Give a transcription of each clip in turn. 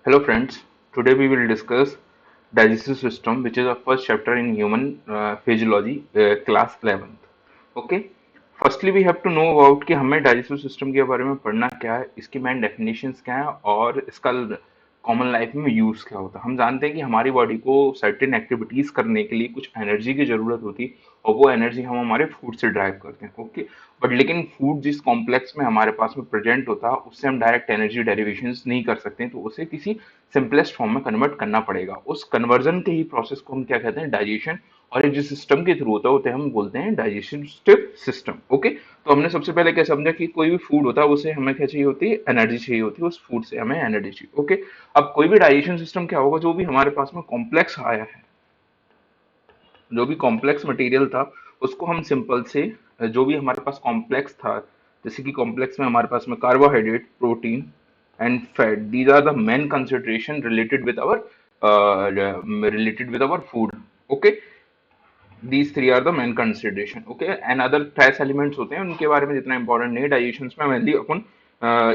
Hello friends, today we will discuss digestive system which is our first chapter in human physiology class 11th. Okay, firstly we have to know about कि हमें digestive system के बारे में पढ़ना क्या है, इसकी main definitions क्या है और इसका कॉमन लाइफ में यूज क्या होता है। हम जानते हैं कि हमारी बॉडी को सर्टेन एक्टिविटीज करने के लिए कुछ एनर्जी की जरूरत होती है और वो एनर्जी हम हमारे फूड से ड्राइव करते हैं। ओके, बट लेकिन फूड जिस कॉम्प्लेक्स में हमारे पास में प्रेजेंट होता है उससे हम डायरेक्ट एनर्जी डेरिवेशंस नहीं कर सकते हैं, तो उसे किसी सिंपलेस्ट फॉर्म में कन्वर्ट करना पड़ेगा। उस कन्वर्जन के ही प्रोसेस को हम क्या कहते हैं, डाइजेशन। और ये जिस सिस्टम के थ्रू होता है उसे हम बोलते हैं डाइजेस्टिव सिस्टम। ओके, तो हमने सबसे पहले क्या समझा कि कोई भी फूड होता है उसे हमें क्या चाहिए होती है, एनर्जी चाहिए होती है, उस फूड से हमें एनर्जी चाहिए। ओके, अब कोई भी डाइजेशन सिस्टम क्या होगा, जो भी हमारे पास में कॉम्प्लेक्स आया है, जो भी कॉम्प्लेक्स मटेरियल था उसको हम सिंपल से जो भी हमारे पास कॉम्प्लेक्स था, जैसे कि कॉम्प्लेक्स में हमारे पास में carbohydrate, protein and fat, these are the main consideration related with our food. Okay, these three are the main consideration. Okay, and other trace elements होते हैं, उनके बारे में जितना इंपॉर्टेंट नहीं। डाइजेशन में मेनली अपन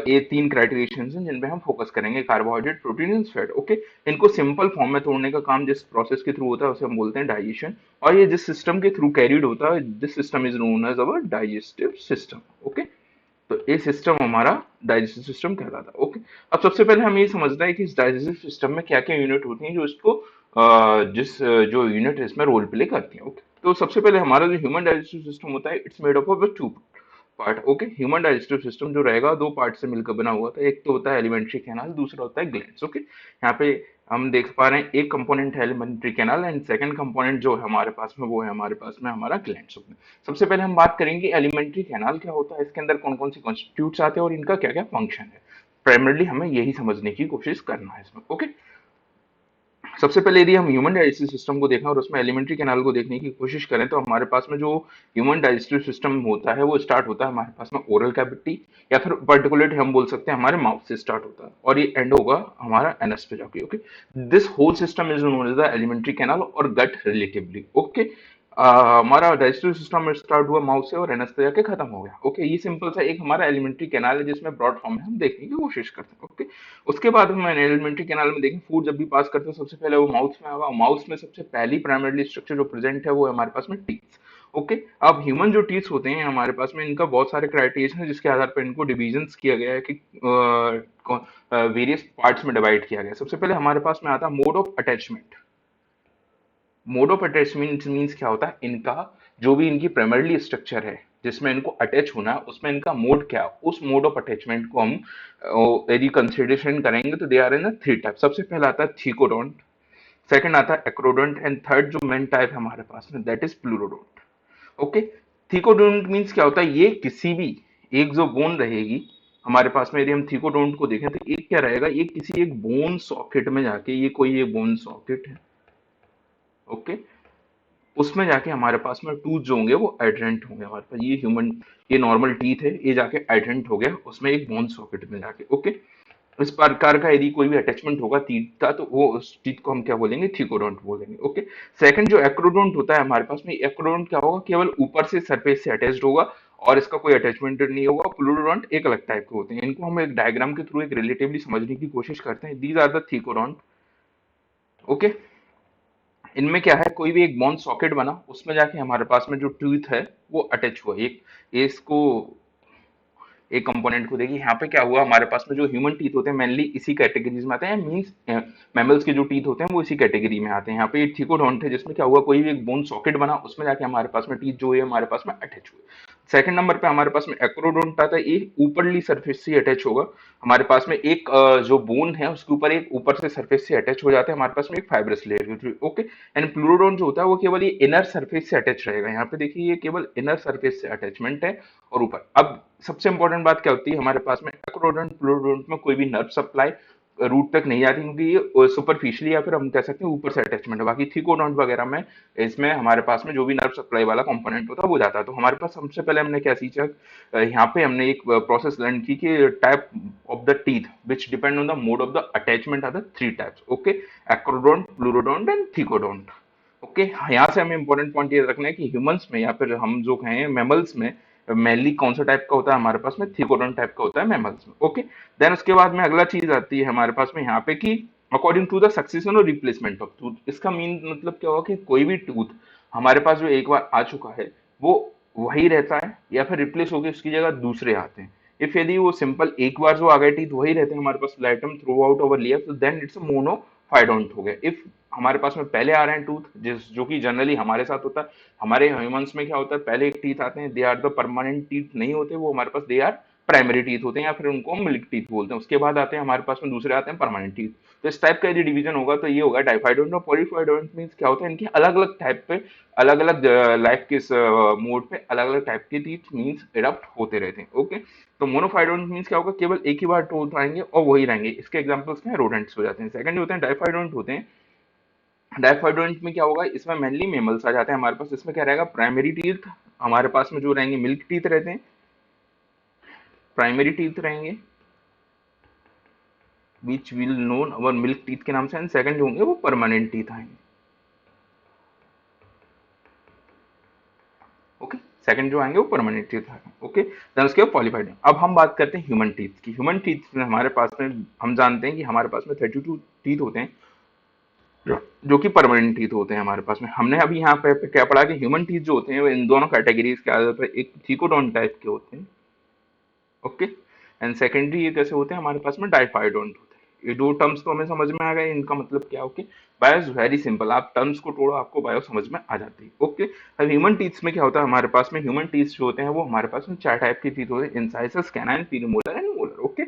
ये तीन क्राइटेरिया हैं जिन पे हम फोकस करेंगे, carbohydrate, protein and fat. Okay, इनको सिंपल फॉर्म में तोड़ने का काम जिस प्रोसेस के थ्रू होता है उसे हम बोलते हैं डाइजेशन, और ये जिस सिस्टम के थ्रू कैरिड होता है, this system is known as our digestive system. Okay, तो ये सिस्टम हमारा डाइजेस्टिव सिस्टम कहलाता है। ओके, अब सबसे पहले हम ये समझना है कि इस डाइजेस्टिव सिस्टम में क्या क्या यूनिट होती हैं जो इसको जो यूनिट इसमें रोल प्ले करती हैं। ओके, तो सबसे पहले हमारा जो ह्यूमन डाइजेस्टिव सिस्टम होता है, it's made up of two part. Okay, human digestive system जो रहेगा दो पार्ट से मिलकर बना हुआ था। एक तो होता है एलिमेंट्री कैनाल, दूसरा होता है ग्लैंड्स। ओके, यहाँ पे हम देख पा रहे हैं एक कंपोनेंट है alimentary canal and second component जो है हमारे पास में वो है हमारे पास में हमारा ग्लैंड्स। ओके, सबसे पहले हम बात करेंगे एलिमेंट्री कैनाल क्या होता है, इसके अंदर कौन कौन से कॉन्स्टिट्यूट्स आते हैं और इनका क्या क्या फंक्शन है। प्राइमरली हमें यही समझने की कोशिश करना है इसमें। ओके, सबसे पहले यदि हम ह्यूमन डाइजेस्टिव सिस्टम को देखें और उसमें एलिमेंट्री कैनाल को देखने की कोशिश करें, तो हमारे पास में जो ह्यूमन डाइजेस्टिव सिस्टम होता है वो स्टार्ट होता है हमारे पास में ओरल कैविटी, या फिर पर्टिकुलरली हम बोल सकते हैं हमारे माउथ से स्टार्ट होता है और ये एंड होगा हमारा एनस पे जाके। Okay, this whole system is known as the alimentary canal और गट रिलेटिवली। ओके, हमारा डाइजेस्टिव सिस्टम में स्टार्ट हुआ माउथ से और एनस पे जाके खत्म हो गया। ओके, ये सिंपल सा एक हमारा एलिमेंट्री कैनाल है जिसमें ब्रॉड फॉर्म में हम देखने की कोशिश करते हैं। ओके, उसके बाद हम एलिमेंट्री कैनाल में देखें, फूड जब भी पास करते हैं सबसे पहले वो माउथ में आएगा। माउथ में सबसे पहली प्राइमरी स्ट्रक्चर जो प्रेजेंट है वो है हमारे पास में टीथ। ओके, अब ह्यूमन जो टीथ होते हैं हमारे पास में, इनका बहुत सारे क्राइटेरिया हैं जिसके आधार पर इनको डिविजन्स किया गया है कि वेरियस पार्ट्स में डिवाइड किया गया है। सबसे पहले हमारे पास में आता है mode of attachment. Mode of attachment means क्या होता है, इनका जो भी इनकी प्राइमरी स्ट्रक्चर है जिसमें इनको अटैच होना है उसमें इनका मोड क्या है, उस मोड ऑफ अटैचमेंट को हम यदि कंसिडरेशन करेंगे तो they are in three type. सबसे पहला आता है थीकोडोंट, सेकंड आता है एक्रोडोंट एंड थर्ड जो मेन टाइप है हमारे पास में that is pleurodont. Okay, thecodont means क्या होता है, ये किसी भी एक जो बोन रहेगी हमारे पास में, यदि हम थीकोडोंट को देखें तो एक क्या रहेगा, ये किसी एक बोन सॉकेट में जाके, ये कोई एक बोन सॉकेट है। ओके, उसमें जाके हमारे पास में टूथ जो होंगे वो एडहेरेंट होंगे हमारे पास। ये ह्यूमन, ये नॉर्मल टीथ है, ये जाके एडहेरेंट हो गया उसमें एक बोन सॉकेट में जाके। ओके, इस प्रकार का यदि कोई भी अटैचमेंट होगा टीथ का तो वो उस टीथ को हम क्या बोलेंगे, थीकोडोंट बोलेंगे। ओके, सेकंड जो एक्रोडोंट होता है हमारे पास में, एक्रोडोंट क्या होगा, केवल ऊपर से सरफेस से अटैच्ड होगा और इसका कोई अटैचमेंट नहीं होगा। प्लूरोडोंट एक अलग टाइप के होते हैं, इनको हम एक डायग्राम के थ्रू एक रिलेटिवली समझने की कोशिश करते हैं। These are the thecodont. Okay, इनमें क्या है, कोई भी एक बोन सॉकेट बना उसमें जाके हमारे पास में जो टूथ है वो अटैच हुआ, एक ये इसको एक कंपोनेंट को देखिए। यहाँ पे क्या हुआ, हमारे पास में जो ह्यूमन टीथ होते हैं मेनली इसी कैटेगरीज में आते हैं, मींस मैमल्स के जो टीथ होते हैं वो इसी कैटेगरी में आते हैं। यहाँ पे थीकोडोंट है जिसमें क्या हुआ, कोई भी एक बोन सॉकेट बना उसमें जाके हमारे पास में टीथ जो है हमारे पास में अटैच हुए। सेकंड नंबर पे हमारे पास में एक्रोडोंट आता है, ये ऊपरली सरफेस से अटैच होगा। हमारे पास में एक जो बोन है उसके ऊपर एक ऊपर से सरफेस से अटैच हो जाता है हमारे पास में एक फाइब्रस लेयर। ओके, एंड प्लूरोडोन जो होता है वो केवल ये इनर सरफेस से अटैच रहेगा। यहाँ पे देखिए ये केवल इनर सरफेस से अटैचमेंट है और ऊपर। अब सबसे इंपॉर्टेंट बात क्या होती है, हमारे पास में एक्रोडोंट प्लूरोडोंट में कोई भी नर्व सप्लाई रूट तक नहीं जाती, क्योंकि ये सुपरफिशियली या फिर हम कह सकते हैं ऊपर से अटैचमेंट है। बाकी थीकोडोंट वगैरह में इसमें हमारे पास में जो भी नर्व सप्लाई वाला कंपोनेंट होता है वो जाता है। तो हमारे पास सबसे पहले हमने क्या सीखा, यहाँ पे हमने एक प्रोसेस लर्न की कि type of the teeth which depend on the mode of the attachment are the three types. Okay, acrodont, pleurodont and thecodont. Okay, यहाँ से हमें इंपॉर्टेंट पॉइंट ये रखना है कि ह्यूमंस में या फिर हम जो कहें मैमल्स में मेनली कौन सा टाइप का होता है हमारे पास में, थिकोडोन टाइप का होता है मैमल्स में। ओके, देन उसके बाद में अगला चीज आती है हमारे पास में यहाँ पे कि अकॉर्डिंग टू द सक्सेशन और रिप्लेसमेंट ऑफ टूथ। इसका मीन मतलब क्या होगा कि कोई भी टूथ हमारे पास जो एक बार आ चुका है वो वही रहता है या फिर रिप्लेस होकर उसकी जगह दूसरे आते हैं। इफ यदि वो सिंपल एक बार जो आ गए टीथ वही रहते हैं हमारे पास लाइटम थ्रू आउट ओवर लेयर, तो देन इट्स मोनोफाइडोंट हो गया। इफ हमारे पास में पहले आ रहे हैं टूथ, जिस जो कि जनरली हमारे साथ होता है, हमारे ह्यूमंस में क्या होता है पहले एक टीथ आते हैं, they are the permanent teeth नहीं होते वो हमारे पास, दे आर प्राइमरी टीथ होते हैं या फिर उनको मिल्क टीथ बोलते हैं। उसके बाद आते हैं हमारे पास में दूसरे आते हैं परमानेंट टीथ। तो इस टाइप का यदि डिवीजन होगा तो ये होगा डाइफाइडोंट। और पॉलीफाइडोंट मीन्स क्या होता है, इनके अलग अलग टाइप पे, अलग अलग लाइफ के मोड पे अलग अलग टाइप के टीथ मीन्स इरप्ट होते रहते हैं। ओके, तो मोनोफाइडोंट मीन्स क्या होगा, केवल एक ही बार टूथ आएंगे और वही रहेंगे। इसके एग्जांपल्स क्या है, रोडेंट्स हो जाते हैं। सेकंड होते हैं डाइफाइडोंट होते हैं। डाइफाइडोंट में क्या होगा, इसमें मेनली मेमल्स आ जाते हैं हमारे पास। इसमें क्या रहेगा, प्राइमरी टीथ हमारे पास में जो रहेंगे मिल्क टीथ रहते हैं, प्राइमरी टीथ रहेंगे which will known our milk teeth के नाम से, एंड सेकंड जो होंगे वो परमानेंट टीथ आएंगे। ओके, सेकंड जो आएंगे वो परमानेंट टीथ आएंगे। ओके, देन उसके बाद पॉलीफाइड। अब हम बात करते हैं ह्यूमन टीथ की। ह्यूमन टीथ में हमारे पास में हम जानते हैं कि हमारे पास में 32 टीथ होते हैं जो कि परमानेंट टीथ होते हैं हमारे पास में। हमने अभी यहाँ पे क्या पढ़ा कि ह्यूमन टीथ जो होते हैं वो इन दोनों कैटेगरीज के आ जाते हैं, एक थीकोडोन टाइप के होते हैं, ओके, एंड सेकेंडरी ये कैसे होते हैं हमारे पास में, डाइफाइडोंट होते हैं। ये दो टर्म्स तो हमें समझ में आ गए, इनका मतलब क्या, ओके। बायोस वेरी सिंपल, आप टर्म्स को तोड़ो आपको बायो समझ में आ जाती है। ओके, अब ह्यूमन टीथ्स में क्या होता है हमारे पास में, ह्यूमन टीथ्स जो होते हैं वो हमारे पास में चार टाइप के टीथ होते हैं, incisors, canine, premolar and molar. Okay,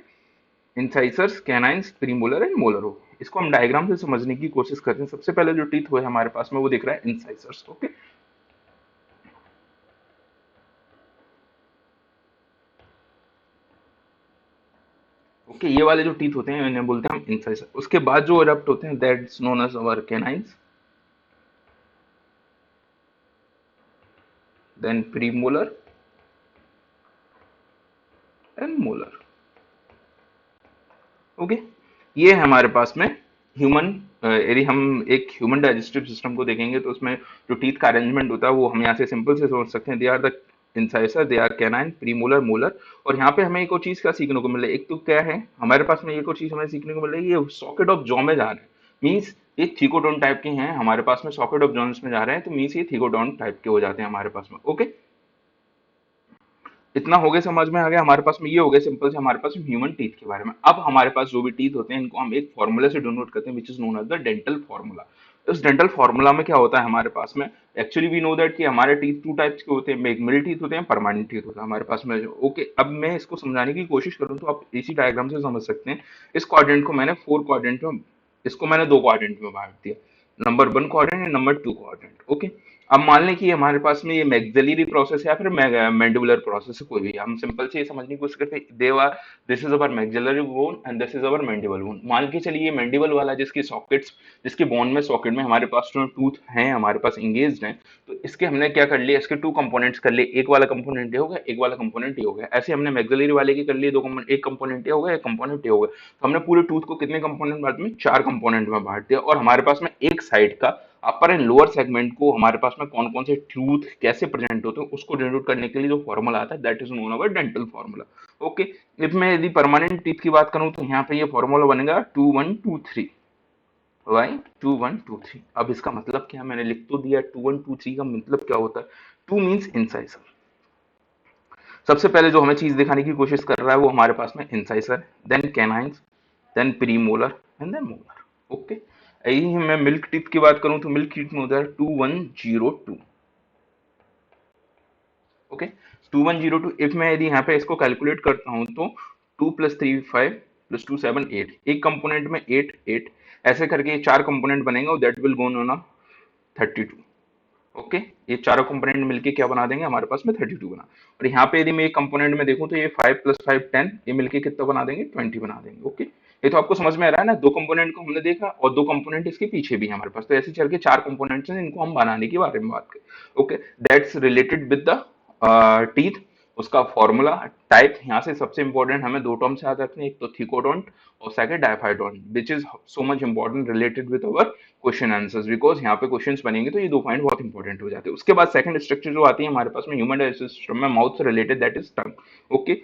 incisors, canines, premolar and molar हो। इसको हम डायग्राम से समझने की कोशिश करते हैं। सबसे पहले जो टीथ हुए हमारे पास में वो दिख रहा है इंसाइसर्स। ओके, ओके, ये वाले जो टीथ होते हैं इन्हें बोलते हैं हम इंसाइसर। उसके बाद जो इरप्ट होते हैं that's known as our canines, then premolar and molar. Okay, ये है हमारे पास में ह्यूमन। यदि हम एक ह्यूमन डाइजेस्टिव सिस्टम को देखेंगे तो उसमें जो टीथ का अरेंजमेंट होता है वो हम यहाँ से सिंपल से समझ सकते हैं, they are the incisor, they are canine, premolar, molar. और यहाँ पे हमें एक और चीज क्या सीखने को मिल रहा है, एक तो क्या है हमारे पास में एक और चीज हमें सीखने को मिल रही है, ये सॉकेट ऑफ जॉ में जा रहे हैं, मीन्स ये थीकोडोन टाइप के हैं हमारे पास में, सॉकेट ऑफ जॉन्स में जा रहे हैं तो मीन्स ये थीकोडोन टाइप के हो जाते हैं हमारे पास में। ओके, इतना हो गया, समझ में आ गया हमारे पास में, ये हो गया सिंपल से हमारे पास ह्यूमन टीथ के बारे में। अब हमारे पास जो भी टीथ होते हैं इनको हम एक फॉर्मूला से डिनोट करते हैं which is known as the dental formula. इस डेंटल फॉर्मूला में क्या होता है हमारे पास में, एक्चुअली वी नो दैट कि हमारे टीथ टू टाइप्स के होते हैं, एक मिल टीथ होते हैं, परमानेंट टीथ होता है हमारे पास में। ओके, अब मैं इसको समझाने की कोशिश करूँ तो आप इसी डायग्राम से समझ सकते हैं। इस क्वाड्रेंट को मैंने 4 क्वाड्रेंट में, इसको मैंने 2 क्वाड्रेंट में बांट दिया, number 1 quadrant and number 2 quadrant. Okay, अब मान लें कि हमारे पास में ये मैक्सिलरी प्रोसेस है या फिर मैंडिबुलर प्रोसेस है, कोई भी, हम सिंपल से ये समझने की कोशिश करते हैं, देवा this is our maxillary bone and this is our mandible bone. मान के चलिए ये मैंडिबल वाला जिसकी सॉकेट्स, जिसके बोन में सॉकेट में हमारे पास जो टूथ हैं हमारे पास इंगेज्ड हैं, तो इसके हमने क्या कर लिया, इसके 2 कंपोनेंट्स कर लिए, एक वाला कंपोनेंट ये हो गया, एक वाला कंपोनेंट ये हो गया। ऐसे हमने मैक्सिलरी वाले की कर लिए 2 कंपोनेंट, एक कंपोनेंट ये हो गया, एक कंपोनेंट ये हो गया। तो हमने पूरे टूथ को कितने कंपोनेंट बांट में, 4 कंपोनेंट में बांट दिया। और हमारे पास में एक साइड का अपर एंड लोअर सेगमेंट को हमारे पास में कौन कौन से टूथ कैसे प्रेजेंट होते हैं उसको डिनोट करने के लिए जो फॉर्मूला आता है that is known our dental formula. Okay, if मैं यदि परमानेंट टीथ की बात करूं तो यहाँ पे ये फॉर्मूला बनेगा 2123। वाई 2123। अब इसका मतलब क्या है, मैंने लिख तो दिया 2123 का मतलब क्या होता है। 2 मीन्स इंसाइसर। सबसे पहले जो हमें चीज दिखाने की कोशिश कर रहा है वो हमारे पास में incisor, then canines, then premolar and then molar. Okay, यही मैं मिल्क टीथ की बात करूं तो मिल्क टीथ में होता है 2102। ओके, 2102। इफ मैं यदि यहाँ पे इसको कैलकुलेट करता हूँ तो 2 + 3 5 + 2 7 8, एक कंपोनेंट में 8 8, ऐसे करके ये 4 कंपोनेंट बनेंगे और that will gone on 32। Okay, ये चारों कंपोनेंट मिलके क्या बना देंगे हमारे पास में 32 बना। और यहाँ पे यदि मैं एक कंपोनेंट में देखूं तो ये 5 + 5 10, ये मिलके कितना बना देंगे 20 बना देंगे। ओके, ये तो आपको समझ में आ रहा है ना, 2 कंपोनेंट को हमने देखा और 2 कंपोनेंट इसके पीछे भी है हमारे पास, तो ऐसे चल के 4 कंपोनेंट्स हैं, इनको हम बनाने के बारे में बात करें। Okay, that's related with the teeth. उसका फॉर्मूला, टाइप, यहाँ से सबसे इंपॉर्टेंट हमें दो टर्म्स याद रखने हैं, एक तो थिकोडोंट और second diphyodont, which is so much important related with our question answers, because यहाँ पे क्वेश्चंस बनेंगे तो ये दो पॉइंट बहुत इंपॉर्टेंट हो जाते हैं। उसके बाद सेकंड स्ट्रक्चर जो आती है हमारे पास में ह्यूमन डाइजेस्टिव सिस्टम में माउथ से related, that is tongue. Okay,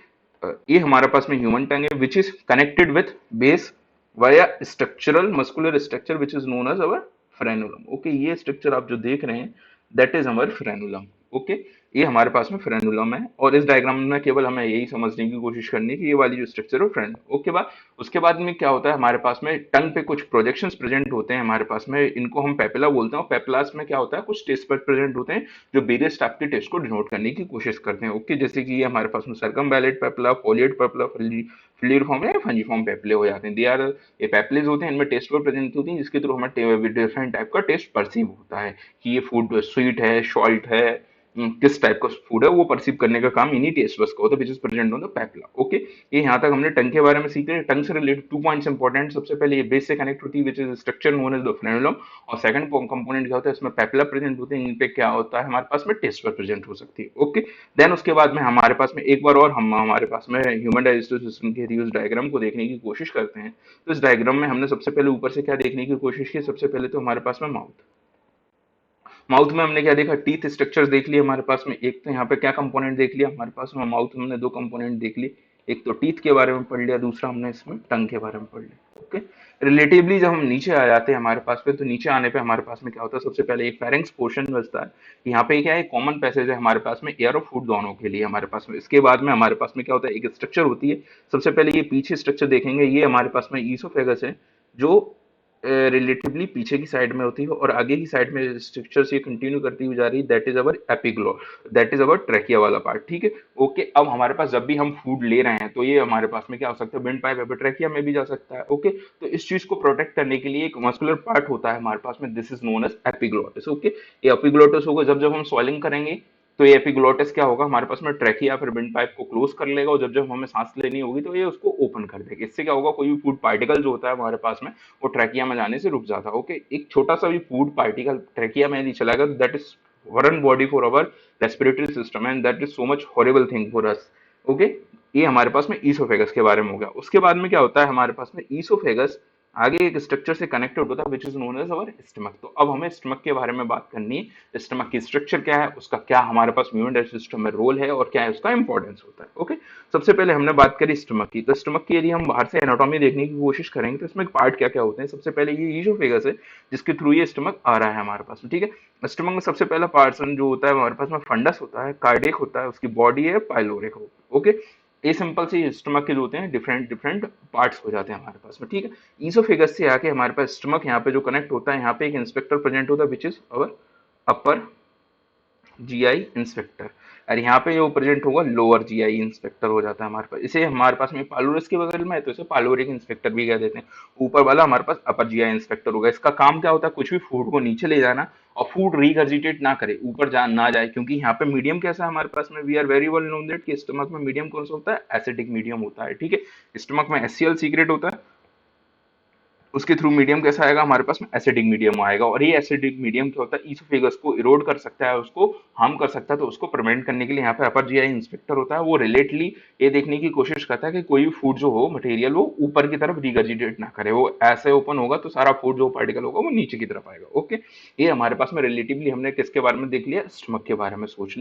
ये हमारे पास में ह्यूमन टंग है which is connected with base via structural muscular structure which is known as our frenulum. Okay, ये स्ट्रक्चर आप जो देख रहे हैं that is our frenulum. Okay, ये हमारे पास में फ्रेनुलम है, और इस डायग्राम में केवल हमें यही समझने की कोशिश करनी है कि ये वाली जो स्ट्रक्चर है फ्रेंड। ओके, बाद उसके बाद में क्या होता है हमारे पास में टंग पे कुछ प्रोजेक्शंस प्रेजेंट होते हैं हमारे पास में, इनको हम पेपिला बोलते हैं, और पेपिलास में क्या होता है कुछ टेस्ट बड प्रेजेंट होते हैं जो वेरियस टाइप के टेस्ट को डिनोट करने की कोशिश करते हैं। ओके, जैसे कि ये हमारे पास में सर्कमवैलेट पेपिला, फोलिएट पेपिला, फ्लियरिफॉर्म या फंजिफॉर्म पेपिले हो जाते हैं। दे आर ये पेपिलेज होते हैं, इनमें टेस्ट बड प्रेजेंट होती है जिसके थ्रू हमें डिफरेंट टाइप का टेस्ट परसीव होता है कि ये फूड स्वीट है, सॉल्ट है, किस टाइप का फूड है, वो परसीव करने का काम इन्हीं टेस्ट बस का होता है, which is present on the papilla. Okay, ये यहाँ तक हमने टंग के बारे में सीखे। टंग से रिलेटेड टू पॉइंट्स इंपॉर्टेंट, सबसे पहले ये बेस से कनेक्ट होती है which is structure known as the frenulum, और सेकंड कंपोनेंट क्या होता है इसमें पेपिला प्रेजेंट होते हैं, इन पे क्या होता है हमारे पास में टेस्ट पर प्रेजेंट हो सकती है। ओके, देन उसके बाद में हमारे पास में एक बार और हम हमारे पास में ह्यूमन डाइजेस्टिव सिस्टम के रिव्यूज डायग्राम को देखने की कोशिश करते हैं। तो इस डायग्राम में हमने सबसे पहले ऊपर से क्या देखने की कोशिश की, सबसे पहले तो हमारे पास में माउथ। माउथ में हमने क्या देखा, टीथ स्ट्रक्चर्स देख लिए हमारे पास में, एक तो यहाँ पे क्या कंपोनेंट देख लिया हमारे पास में माउथ में, हमने दो कंपोनेंट देख लिए, एक तो टीथ के बारे में पढ़ लिया, दूसरा हमने इसमें टंग के बारे में पढ़ लिया। ओके, रिलेटिवली जब हम नीचे आ जाते हैं हमारे पास पे, तो नीचे आने पे हमारे पास में क्या होता है, सबसे पहले एक फेरेंक्स पोर्शन बचता है। यहाँ पे क्या है, कॉमन पैसेज है हमारे पास में एयर और फूड दोनों के लिए हमारे पास में। इसके बाद में हमारे पास में क्या होता है, एक स्ट्रक्चर होती है, सबसे पहले ये पीछे स्ट्रक्चर देखेंगे, ये हमारे पास में ईसोफेगस है जो रिलेटिवली पीछे की साइड में होती है, और आगे की साइड में स्ट्रक्चर से कंटिन्यू करती हुई जा रही है, that is our epiglottis, that is our trachea वाला पार्ट। ठीक है, ओके, अब हमारे पास जब भी हम फूड ले रहे हैं तो ये हमारे पास में क्या हो सकता है, विंड पाइप एपिट्रैकिया में भी जा सकता है। ओके, तो इस चीज को प्रोटेक्ट करने के लिए एक मस्कुलर पार्ट होता है हमारे पास में, this is known as epiglottis. Okay, ये एपिग्लोटिस होगा जब जब हम सॉइलिंग करेंगे, तो ये एपिग्लोटिस क्या होगा हमारे पास में, ट्रैकिया फिर विंड पाइप को क्लोज कर लेगा, और जब जब हमें सांस लेनी होगी तो ये उसको ओपन कर देगा। इससे क्या होगा, कोई भी फूड पार्टिकल जो होता है हमारे पास में वो ट्रैकिया में जाने से रुक जाता है। ओके, एक छोटा सा भी फूड पार्टिकल ट्रैकिया में यदि चला गया, that is foreign body for our respiratory system, and that is so much horrible thing for us. Okay, ये हमारे पास में ईसोफेगस के बारे में हो गया। उसके बाद में क्या होता है हमारे पास में, ईसोफेगस आगे एक स्ट्रक्चर से कनेक्टेड होता है which is known as our stomach. तो अब हमें स्टमक के बारे में बात करनी है, स्टमक की स्ट्रक्चर क्या है, उसका क्या हमारे पास ह्यूमन डाइजेस्टिव सिस्टम में रोल है, और क्या है उसका इंपॉर्टेंस होता है। ओके, सबसे पहले हमने बात करी स्टमक की, तो स्टमक की यदि हम बाहर से एनाटॉमी देखने की कोशिश करेंगे तो इसमें पार्ट क्या क्या होते हैं। सबसे पहले ये ईसोफेगस है जिसके थ्रू ये स्टमक आ रहा है हमारे पास में। ठीक है, स्टमक में सबसे पहला पार्सन जो होता है हमारे पास में फंडस होता है, कार्डियक होता है, उसकी बॉडी है पाइलोरिक। ओके, ये सिंपल सी स्टमक के जो होते हैं डिफरेंट डिफरेंट पार्ट्स हो जाते हैं हमारे पास में। ठीक है, ईसोफेगस से आके हमारे पास स्टमक यहाँ पे जो कनेक्ट होता है, यहाँ पे एक इंस्पेक्टर प्रेजेंट होता है which is our upper GI inspector, और यहाँ पे जो प्रेजेंट होगा लोअर जीआई इंस्पेक्टर हो जाता है हमारे पास। इसे हमारे पास में पाइलोरस के बगल में है तो इसे पाइलोरिक इंस्पेक्टर भी कह देते हैं। ऊपर वाला हमारे पास अपर जीआई इंस्पेक्टर होगा। इसका काम क्या होता है, कुछ भी फूड को नीचे ले जाना और फूड रिगर्जिटेट ना करे, ऊपर जा ना जाए, क्योंकि यहाँ पे मीडियम कैसा है हमारे पास में, we are very well known that कि स्टमक में मीडियम कौन सा होता है, एसिडिक मीडियम होता है। ठीक है, स्टमक में एचसीएल सीक्रेट होता है, उसके थ्रू मीडियम कैसा आएगा हमारे पास में, एसिडिक मीडियम आएगा, और ये एसिडिक मीडियम क्या होता है, ईसोफेगस को इरोड कर सकता है, उसको हार्म कर सकता है। तो उसको प्रिवेंट करने के लिए यहाँ पे अपर जीआई इंस्पेक्टर होता है, वो रिलेटली ये देखने की कोशिश करता है कि कोई भी फूड जो हो मटेरियल वो ऊपर की तरफ रिगर्जिटेट ना करे, वो ऐसे ओपन होगा तो सारा फूड जो पार्टिकल होगा वो नीचे की तरफ आएगा। ओके, ये हमारे पास में रिलेटिवली हमने किसके बारे में देख लिया, स्टमक के बारे में सोच,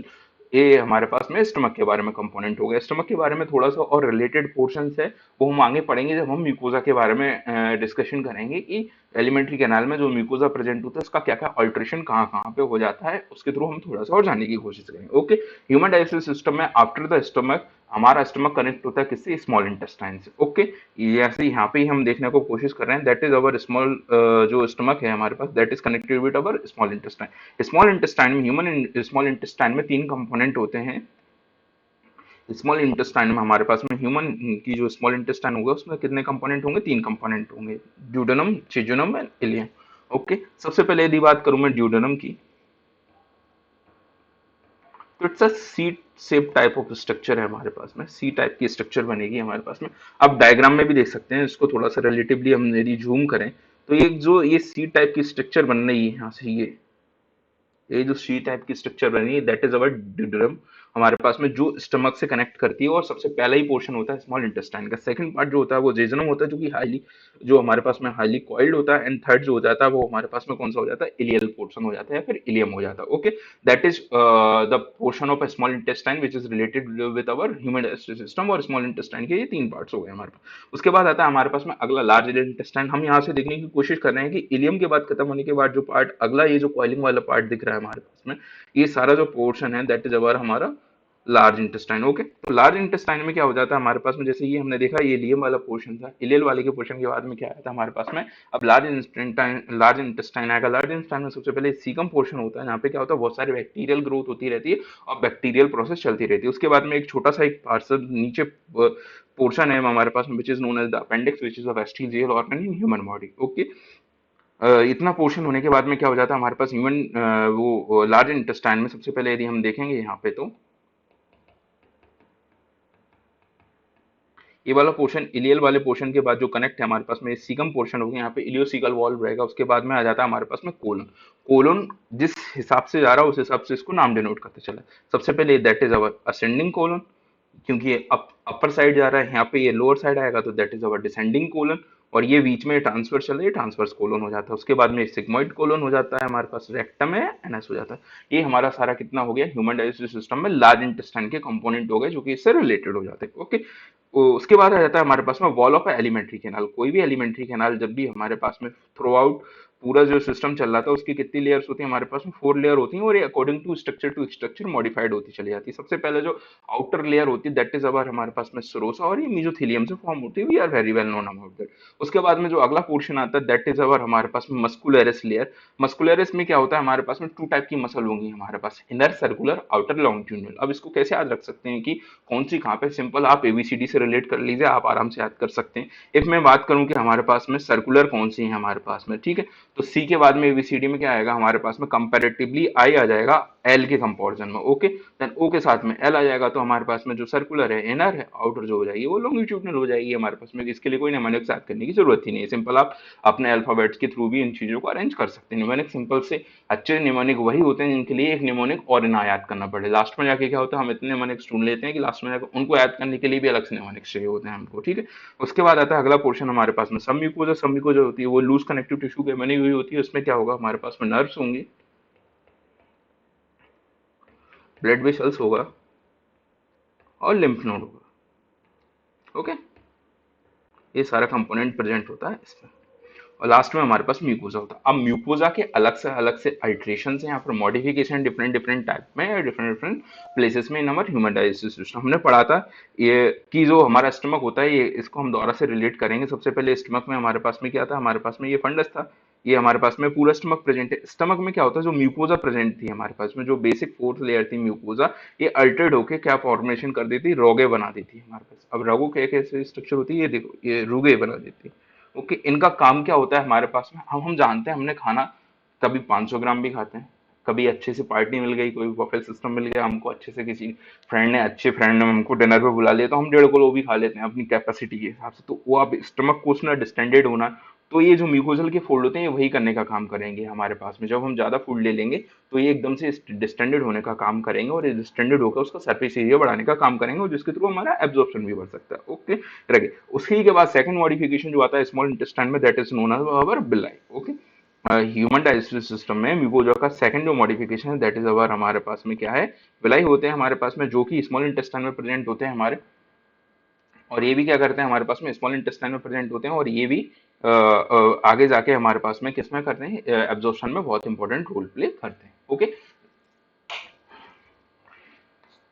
ये हमारे पास में स्टमक के बारे में कंपोनेंट हो गया। स्टमक के बारे में थोड़ा सा और रिलेटेड पोर्शंस है, वो हम आगे पढ़ेंगे जब हम म्यूकोजा के बारे में डिस्कशन करेंगे कि एलिमेंट्री कैनाल में जो म्यूकोजा प्रेजेंट होता है उसका क्या क्या अल्ट्रेशन कहाँ कहाँ पे हो जाता है, उसके थ्रू हम थोड़ा सा और जानने की कोशिश करेंगे। ओके, ह्यूमन डाइजेस्टिव सिस्टम में आफ्टर द स्टमक हमारा स्टमक कनेक्ट होता है किससे, स्मॉल इंटेस्टाइन से। ओके, ऐसे यहाँ पे ही हम देखने को कोशिश कर रहे हैं, दैट इज अवर स्मॉल जो स्टमक है हमारे पास, that is connected with our small intestine. Small intestine में ह्यूमन स्मॉल इंटेस्टाइन में तीन कंपोनेंट होते हैं। स्मॉल इंटेस्टाइन में हमारे पास में ह्यूमन की जो स्मॉल इंटेस्टाइन होगा उसमें कितने कंपोनेंट होंगे, तीन कंपोनेंट होंगे, duodenum, jejunum and ileum. Okay, सबसे पहले यदि बात करूं मैं ड्यूडेनम की, तो it's a C shape type of structure है हमारे पास में, सी टाइप की स्ट्रक्चर बनेगी हमारे पास में। आप डायग्राम में भी देख सकते हैं, इसको थोड़ा सा रिलेटिवली हम यदि जूम करें तो ये सी टाइप की स्ट्रक्चर बन रही है यहाँ से, ये जो सी टाइप की स्ट्रक्चर बनी है दैट इज अवर ड्यूडेनम। हमारे पास में जो स्टमक से कनेक्ट करती है, और सबसे पहला ही पोर्शन होता है स्मॉल इंटेस्टाइन का। सेकंड पार्ट जो होता है वो जेजुनम होता है, जो कि हाईली, जो हमारे पास में हाईली कॉइल्ड होता है। एंड थर्ड जो हो जाता है वो हमारे पास में कौन सा हो जाता है, इलियल पोर्शन हो जाता है या फिर इलियम हो जाता है। Okay, that is the portion of small intestine which is related with our human digestive system. और स्मॉल इंटेस्टाइन के ये तीन पार्ट्स हो गए हमारे पास। उसके बाद आता है हमारे पास में अगला लार्ज इंटेस्टाइन। हम यहाँ से देखने की कोशिश कर रहे हैं कि इलियम के बाद खत्म होने के बाद जो पार्ट अगला, ये जो कॉइलिंग वाला पार्ट दिख रहा है हमारे पास में, ये सारा जो पोर्शन है दैट इज अवर हमारा लार्ज इंटेस्टाइन। ओके, तो लार्ज इंटेस्टाइन में क्या हो जाता है हमारे पास में, जैसे ये हमने देखा ये इलियम वाला पोर्शन था, इलियल वाले के पोर्शन के बाद में क्या आया था हमारे पास में, अब लार्ज इंटेस्टाइन आएगा। लार्ज इंटेस्टाइन में सबसे पहले सीकम पोर्शन होता है, यहाँ पे क्या होता है बहुत सारी बैक्टीरियल ग्रोथ होती रहती है और बैक्टीरियल प्रोसेस चलती रहती है। उसके बाद में एक छोटा सा एक पार्सल नीचे पोर्शन है हमारे पास में which is known as the appendix which is a vestigial organ in human body. Okay, इतना पोर्शन होने के बाद में क्या हो जाता है हमारे पास ह्यूमन, वो लार्ज इंटेस्टाइन में सबसे पहले यदि हम देखेंगे यहाँ पे, तो ये वाला पोर्शन इलियल वाले पोर्शन के बाद जो कनेक्ट है हमारे पास में सीकम पोर्शन हो गया, यहाँ पे इलियोसिकल वॉल्व रहेगा। उसके बाद में आ जाता है हमारे पास में कोलन। कोलन जिस हिसाब से जा रहा है उस हिसाब से इसको नाम डिनोट करते चला। सबसे पहले that is our ascending colon, क्योंकि ये अपर साइड जा रहा है, यहाँ पे ये लोअर साइड आएगा तो that is our descending colon. और ये बीच में ट्रांसफर चल रही है, ट्रांसवर्स कोलन हो जाता है। उसके बाद में सिग्मोइड कोलन हो जाता है हमारे पास, रेक्टम है, एनएस हो जाता है। ये हमारा सारा कितना हो गया ह्यूमन डाइजेस्टिव सिस्टम में लार्ज इंटेस्टाइन के कंपोनेंट हो गए जो कि इससे रिलेटेड हो जाते हैं। ओके, उसके बाद आ जाता है हमारे पास में वॉल ऑफ एलिमेंट्री कैनाल। कोई भी एलिमेंट्री कैनाल जब भी हमारे पास में थ्रू आउट पूरा जो सिस्टम चल रहा था उसकी कितनी लेयर्स होती है हमारे पास में, 4 लेयर होती हैं, और ये अकॉर्डिंग टू स्ट्रक्चर मॉडिफाइड होती चली जाती है। सबसे पहले जो आउटर लेयर होती है दैट इज अवर हमारे पास में सरोसा, और ये मेसोथेलियम से फॉर्म होती है, we are very well known about that. उसके बाद में जो अगला पोर्शन आता है दैट इज अवर हमारे पास में मस्कुलरिस लेयर। मस्कुलरिस में क्या होता है हमारे पास में, टू टाइप की मसल होंगी हमारे पास, इनर सर्कुलर, आउटर लॉन्गिट्यूडिनल। अब इसको कैसे याद रख सकते हैं कि कौन सी कहाँ पे, सिंपल आप एबीसीडी से रिलेट कर लीजिए, आप आराम से याद कर सकते हैं। इफ मैं बात करूं कि हमारे पास में सर्कुलर कौन सी है हमारे पास में, ठीक है, तो सी के बाद में एबीसीडी में क्या आएगा हमारे पास में, कंपैरेटिवली आई आ जाएगा एल के कंपैरिजन में। ओके, देन ओ के साथ में एल आ जाएगा, तो हमारे पास में जो सर्कुलर है इनर है, आउटर जो हो जाएगी वो लॉन्गिट्यूडिनल हो जाएगी हमारे पास में। इसके लिए कोई निमोनिक्स याद करने की जरूरत ही नहीं है, सिंपल आप अपने अल्फाबेट्स के थ्रू भी इन चीजों को अरेंज कर सकते हैं। निमोनिक सिंपल से अच्छे निमोनिक वही होते हैं जिनके लिए एक निमोनिक और ना याद करना पड़े। लास्ट में जाके क्या होता है हम इतने निमोनिक्स ढूंढ लेते हैं कि लास्ट में जाकर उनको याद करने के लिए भी अलग से निमोनिक्स चाहिए होते हैं हमको, ठीक है। उसके बाद आता है अगला पोर्शन हमारे पास में सबम्यूकोजा। सबम्यूकोजा होती है वो लूज कनेक्टिव टिश्यू के बनी हुई होती है। उसमें क्या होगा हमारे पास में, नर्व्स होंगे, ब्लड वेसल्स होगा और लिम्फ नोड होगा। ओके, ये सारा कंपोनेंट प्रेजेंट होता है इसमें। और लास्ट में हमारे पास म्यूकोजा होता है। अब म्यूकोजा के अलग से अल्ट्रेशन है यहाँ पर, मॉडिफिकेशन डिफरेंट डिफरेंट टाइप में, डिफरेंट डिफरेंट प्लेसेस में इन हमारे ह्यूमन डाइजेस्टिव सिस्टम। हमने पढ़ा था ये कि जो हमारा स्टमक होता है, ये इसको हम दोबारा से रिलेट करेंगे। सबसे पहले स्टमक में हमारे पास में क्या था, हमारे पास में ये फंडस था, ये हमारे पास में पूरा स्टमक प्रेजेंट है। स्टमक में क्या होता है, जो म्यूकोजा प्रेजेंट थी हमारे पास में, जो बेसिक फोर्थ लेयर थी म्यूकोजा, ये अल्टर्ड होके क्या फॉर्मेशन कर देती, रोगे बना देती है हमारे पास। अब रोगों के कैसे स्ट्रक्चर होती है, ये देखो ये रुगे बना देती है। ओके, इनका काम क्या होता है हमारे पास में, हम जानते हैं, हमने खाना कभी 500 ग्राम भी खाते हैं, कभी अच्छे से पार्टी मिल गई, कोई बफे सिस्टम मिल गया हमको, अच्छे से किसी अच्छे फ्रेंड ने हमको डिनर पे बुला लिया तो हम 1.5 किलो वो भी खा लेते हैं अपनी कैपेसिटी के हिसाब से। तो वो अब स्टमक को उसने डिस्टेंडेड होना है, तो ये जो म्यूकोजल के फोल्ड होते हैं ये वही करने का काम करेंगे हमारे पास में। जब हम ज्यादा फूड ले लेंगे तो ये एकदम से डिस्टेंडेड होने का काम करेंगे, और ये डिस्टेंडेड होकर उसका सरफेस एरिया बढ़ाने का काम करेंगे, और जिसके थ्रू हमारा एब्जॉर्प्शन भी बढ़ सकता है। ओके, रखे उसी के बाद सेकंड मॉडिफिकेशन जो आता है स्मॉल इंटेस्टाइन में, that is known as our villi. Okay, human digestive system में म्यूकोजा का सेकंड जो मॉडिफिकेशन है दैट इज अवर हमारे पास में क्या है, विलाई होते हैं हमारे पास में, जो कि स्मॉल इंटेस्टाइन में प्रेजेंट होते हैं हमारे। और ये भी क्या करते हैं हमारे पास में, स्मॉल इंटेस्टाइन में प्रेजेंट होते हैं, और ये भी आगे जाके हमारे पास में किसमें करते हैं, एब्जॉर्प्शन में बहुत इंपॉर्टेंट रोल प्ले करते हैं। ओके,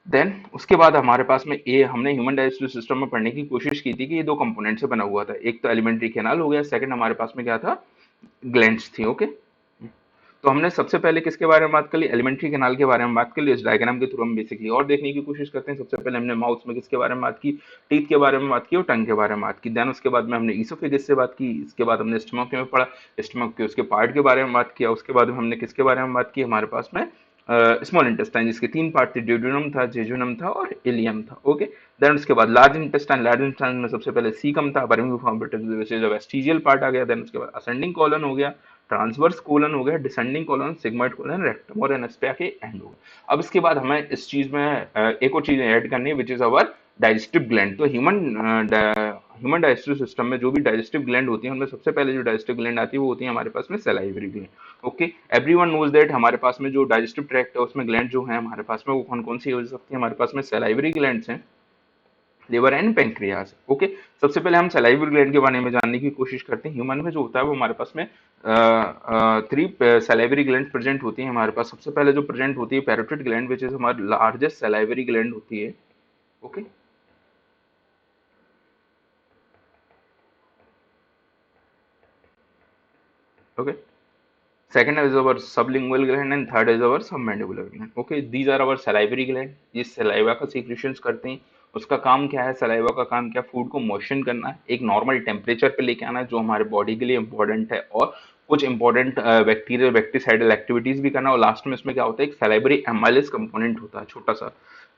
देन उसके बाद हमारे पास में ये हमने ह्यूमन डाइजेस्टिव सिस्टम में पढ़ने की कोशिश की थी कि ये दो कंपोनेंट से बना हुआ था। एक तो एलिमेंट्री कैनाल हो गया, सेकंड हमारे पास में क्या था, ग्लैंड्स थी। ओके, तो हमने सबसे पहले किसके बारे में बात कर ली, एलिमेंट्री कैनाल के बारे में बात कर ली। इस डायग्राम के थ्रू हम बेसिकली और देखने की कोशिश करते हैं। सबसे पहले हमने माउथ में किसके बारे में बात की, टीथ के बारे में बात की और टंग के बारे में बात की। देन उसके बाद में हमने ईसोफेगस से बात की। इसके बाद हमने स्टमक में पढ़ा, स्टमक के उसके पार्ट के बारे में बात किया। उसके बाद हमने किसके बारे में बात की, हमारे पास में स्मॉल इंटेस्टाइन, जिसके 3 पार्ट थे, ड्यूडेनम था, जेजुनम था और इलियम था। ओके, देन उसके बाद लार्ज इंटेस्टाइन। लार्ज इंटेस्टाइन में सबसे पहले सीकम था, वेस्टिजियल पार्ट आ गया। देन उसके बाद असेंडिंग कॉलन हो गया, ट्रांसवर्स कोलन हो गया, descending colon, sigmoid colon, rectum और एनएस पे आके एंड हो गया। अब इसके बाद हमें इस चीज में एक और चीज ऐड करनी है which is our digestive gland. तो ह्यूमन डाइजेस्टिव सिस्टम में जो भी डाइजेस्टिव ग्लैंड होती है उनमें सबसे पहले जो डाइजेस्टिव ग्लैंड आती है वो होती है हमारे पास में salivary gland. Okay, everyone knows that हमारे पास में जो डाइजेस्टिव ट्रैक्ट है उसमें ग्लैंड जो है हमारे पास में वो कौन कौन सी हो सकती है, हमारे पास में सलाइवरी ग्लैंड्स हैं, लिवर एंड पेंक्रियाज। ओके, सबसे पहले हम सलाइवरी ग्लैंड के बारे में जानने की कोशिश करते हैं। ह्यूमन में जो होता है वो हमारे पास में थ्री सलाइवरी ग्लैंड प्रेजेंट होती है हमारे पास। सबसे पहले जो प्रेजेंट होती है पैरोटिड ग्लैंड विच इज हमारी लार्जेस्ट सलाइवरी ग्लैंड होती है। Okay, okay, second is our sublingual gland and third is our submandibular gland. Okay, these are our salivary gland। ये सलाइवा का सीक्रेशंस करते हैं। उसका काम क्या है, सलाइवा का काम क्या, फूड को मोशन करना है, एक नॉर्मल टेम्परेचर पे लेके आना है जो हमारे बॉडी के लिए इंपॉर्टेंट है, और कुछ इंपॉर्टेंट बैक्टीरियल बैक्टीसाइडल एक्टिविटीज भी करना है। और लास्ट में इसमें क्या होता है, एक सलाइवरी एमाइलेज कंपोनेंट होता है, छोटा सा,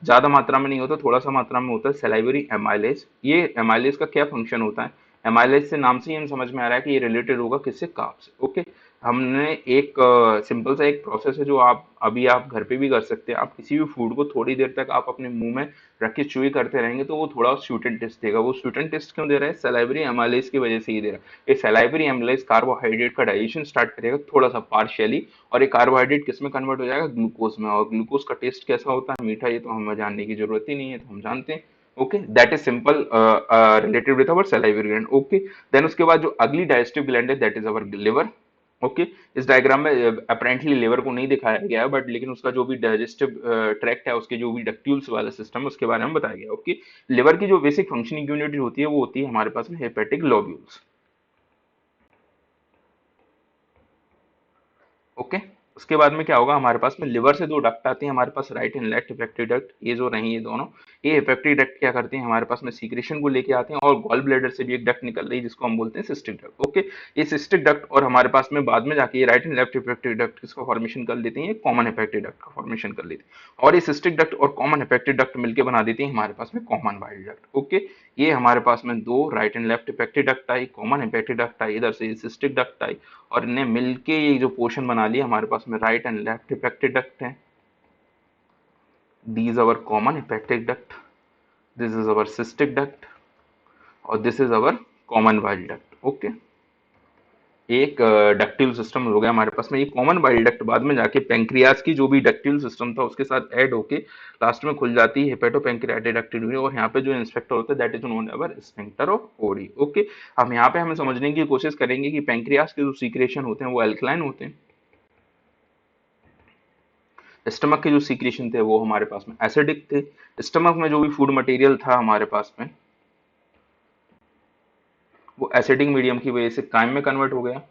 ज्यादा मात्रा में नहीं होता, थोड़ा सा मात्रा में होता है सलाइवरी एमाइलेज। ये एमाइलेज का क्या फंक्शन होता है, एमाइलेज से नाम से ही हम समझ में आ रहा है कि ये रिलेटेड होगा किससे, कार्ब से। ओके, हमने एक सिंपल सा एक प्रोसेस है जो आप घर पे भी कर सकते हैं। आप किसी भी फूड को थोड़ी देर तक आप अपने मुंह में रख के च्यूई करते रहेंगे तो वो थोड़ा स्वीटन टेस्ट देगा। वो स्वीटन टेस्ट क्यों दे रहा है, सलाइवरी एमाइलेज की वजह से ही दे रहा है। ये सलाइवरी एमाइलेज कार्बोहाइड्रेट का डाइजेशन स्टार्ट करेगा थोड़ा सा पार्शियली, और ये कार्बोहाइड्रेट किस में कन्वर्ट हो जाएगा, ग्लूकोज में। और ग्लूकोज का टेस्ट कैसा होता है, मीठा। ये तो हमें जानने की जरूरत ही नहीं है, तो हम जानते हैं। Okay, that is simple related with our salivary gland. Okay, then उसके बाद जो अगली डाइजेस्टिव ग्लैंड है that is our liver. Okay, इस डायग्राम में अपेरेंटली लिवर को नहीं दिखाया गया है, बट लेकिन उसका जो भी डाइजेस्टिव ट्रैक्ट है, उसके जो भी डक्ट्यूल्स वाला सिस्टम है उसके बारे में बताया गया। ओके, लिवर की जो बेसिक फंक्शनिंग यूनिट होती है वो होती है हमारे पास में हेपेटिक लोब्यूल्स। ओके, उसके बाद में क्या होगा, हमारे पास में लिवर से दो डक्ट आते हैं हमारे पास, right and left hepatic duct. ये जो नहीं, ये दोनों, ये हेपेटिक डक्ट क्या करते हैं, हमारे पास में सीक्रेशन को लेके आते हैं। और गॉल ब्लैडर से भी एक डक्ट निकल रही है जिसको हम बोलते हैं सिस्टिक डक्ट। ओके, ये सिस्टिक डक्ट और हमारे पास में बाद में जाके ये right and left hepatic duct किसका फॉर्मेशन कर लेते हैं, कॉमन हेपेटिक डक्ट का फॉर्मेशन कर लेते हैं। और ये सिस्टिक डक्ट और कॉमन हेपेटिक डक्ट मिलकर बना देती है हमारे पास में कॉमन बाइल डक्ट। ओके, ये हमारे पास में दो right and left hepatic duct आई, कॉमन हेपेटिक डक्ट आई, इधर से सिस्टिक डक्ट आई, और इन्हें मिलके ये जो पोर्शन बना लिया हमारे पास में right and left hepatic duct है। These our common hepatic duct, this is our cystic duct, और this is our common bile duct. Okay, एक डक्टिल सिस्टम हो गया हमारे पास में। ये कॉमन बाइल डक्ट बाद में जाके पेंक्रियाज की जो भी डक्टिल सिस्टम था उसके साथ ऐड होके लास्ट में खुल जाती है हेपेटो पेंक्रियाटिक डक्टिल। और यहाँ पे जो इंस्पेक्टर होता है that is known ever sphincter of ओरी। ओके, हम यहाँ पे हमें समझने की कोशिश करेंगे कि पेंक्रियाज के जो सीक्रेशन होते हैं वो एल्कलाइन होते हैं, स्टमक के जो सीक्रेशन थे वो हमारे पास में एसिडिक थे। स्टमक में जो भी फूड मटेरियल था हमारे पास में वो एसिडिक मीडियम की वजह से काइम में कन्वर्ट हो गया,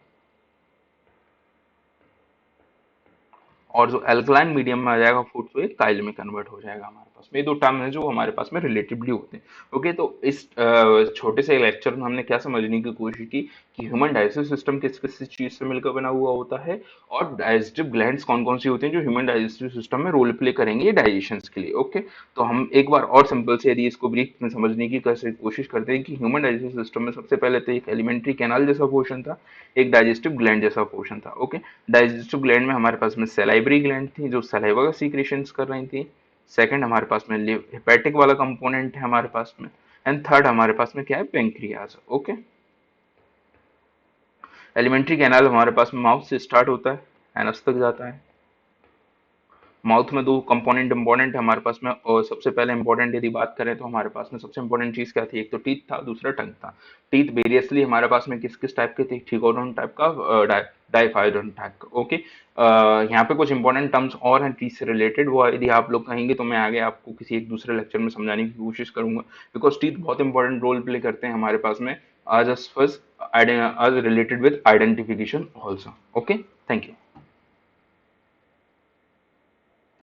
और जो एल्कलाइन मीडियम में आ जाएगा फूड तो ये काइल में कन्वर्ट हो जाएगा हमारे पास में। ये दो टर्म है जो हमारे पास में रिलेटिवली होते हैं। ओके, तो इस छोटे से लेक्चर में हमने क्या समझने की कोशिश की कि ह्यूमन डाइजेस्टिव सिस्टम किस किस चीज से मिलकर बना हुआ होता है, और डाइजेस्टिव ग्लैंड्स कौन कौन सी होती हैं जो ह्यूमन डाइजेस्टिव सिस्टम में रोल प्ले करेंगे डाइजेशन के लिए। ओके, तो हम एक बार और सिंपल से यदि इसको ब्रीफ में समझने की कोशिश करते हैं कि ह्यूमन डाइजेस्टिव सिस्टम में सबसे पहले तो एक एलिमेंट्री कैनाल जैसा पोर्शन था, एक डाइजेस्टिव ग्लैंड जैसा पोर्शन था। ओके, डाइजेस्टिव ग्लैंड में हमारे पास में सलाइवरी ग्लैंड थी जो सलाइवा का सीक्रेशंस कर रही थी। सेकंड हमारे पास में हेपेटिक वाला कंपोनेंट है हमारे पास में, एंड थर्ड हमारे पास में क्या है, पेंक्रियाज। ओके, एलिमेंट्री कैनाल हमारे पास में माउथ से स्टार्ट होता है, एनस तक जाता है। माउथ में दो कंपोनेंट इंपॉर्टेंट है हमारे पास में, और सबसे पहले इंपॉर्टेंट यदि बात करें तो हमारे पास में सबसे इंपॉर्टेंट चीज क्या थी, एक तो टीथ था, दूसरा टंग था। टीथ वेरियसली हमारे पास में किस किस टाइप के थे, ट्रिगोनोन टाइप का, डाइफाइडोन टाइप का। ओके, यहाँ पे कुछ इंपॉर्टेंट टर्म्स और हैं टीथ से रिलेटेड, वो यदि आप लोग कहेंगे तो मैं आगे आपको किसी एक दूसरे लेक्चर में समझाने की कोशिश करूंगा, बिकॉज टीथ बहुत इंपॉर्टेंट रोल प्ले करते हैं हमारे पास में as as related with identification also. Okay, thank you.